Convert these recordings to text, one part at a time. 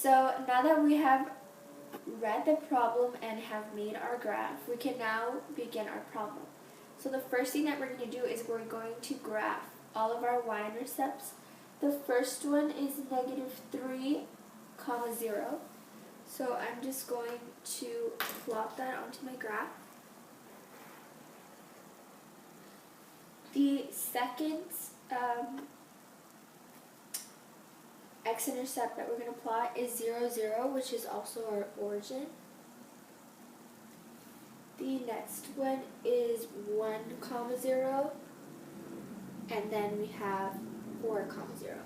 So now that we have read the problem and have made our graph, we can now begin our problem. So the first thing that we're going to do is we're going to graph all of our y-intercepts. The first one is -3, 0. So I'm just going to plot that onto my graph. The second x-intercept that we're going to plot is 0, 0, which is also our origin. The next one is 1, 0, and then we have 4, 0.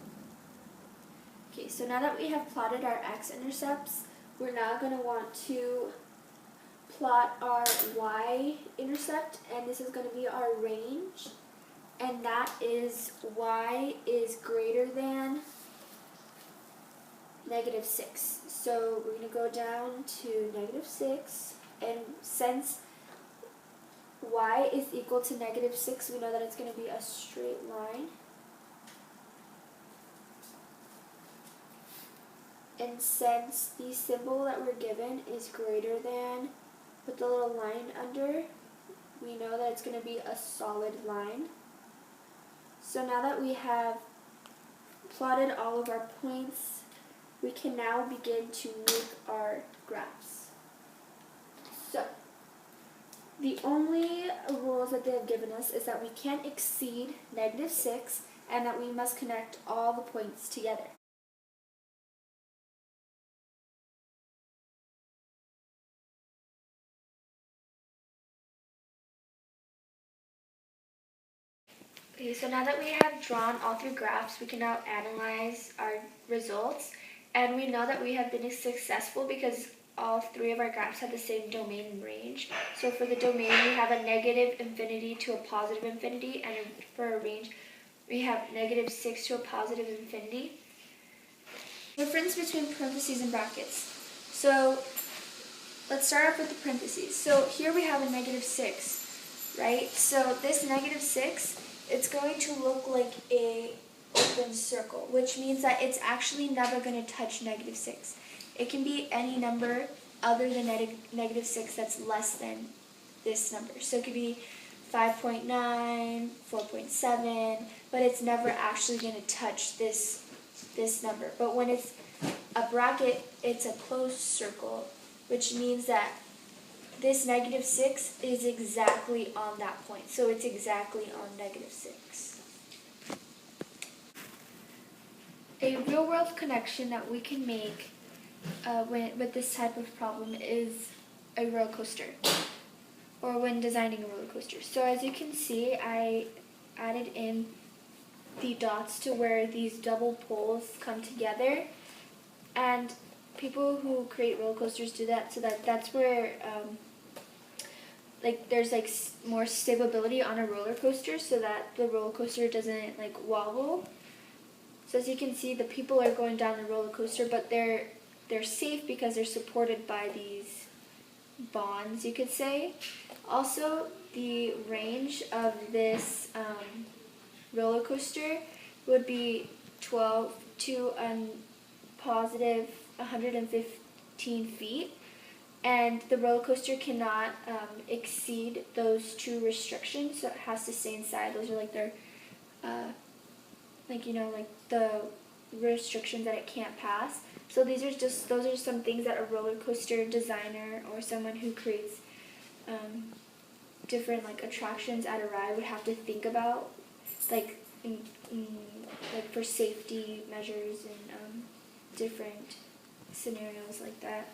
Okay, so now that we have plotted our x-intercepts, we're now going to want to plot our y-intercept, and this is going to be our range, and that is y is greater than -6. So we're going to go down to -6, and since y is equal to -6, we know that it's going to be a straight line. And since the symbol that we're given is greater than with the little line under, we know that it's going to be a solid line. So now that we have plotted all of our points, we can now begin to make our graphs. So the only rules that they have given us is that we can't exceed -6 and that we must connect all the points together. Okay, so now that we have drawn all three graphs, we can now analyze our results, and we know that we have been successful because all three of our graphs have the same domain range. So for the domain, we have a -infinity to a positive infinity, and for a range, we have -6 to a positive infinity. Difference between parentheses and brackets. So let's start off with the parentheses. So here we have a -6, right? So this -6, it's going to look like a open circle, which means that it's actually never going to touch -6. It can be any number other than -6 that's less than this number. So it could be 5.9, 4.7, but it's never actually going to touch this number. But when it's a bracket, it's a closed circle, which means that this -6 is exactly on that point. So it's exactly on -6. A real-world connection that we can make with this type of problem is a roller coaster, or when designing a roller coaster. So as you can see, I added in the dots to where these double poles come together, and people who create roller coasters do that so that's where there's more stability on a roller coaster, so that the roller coaster doesn't wobble. So as you can see, the people are going down the roller coaster, but they're safe because they're supported by these bonds, you could say. Also, the range of this roller coaster would be 12 to positive 115 feet, and the roller coaster cannot exceed those two restrictions, so it has to stay inside. Those are their the restrictions that it can't pass. So those are some things that a roller coaster designer or someone who creates different attractions at a ride would have to think about, for safety measures and different scenarios like that.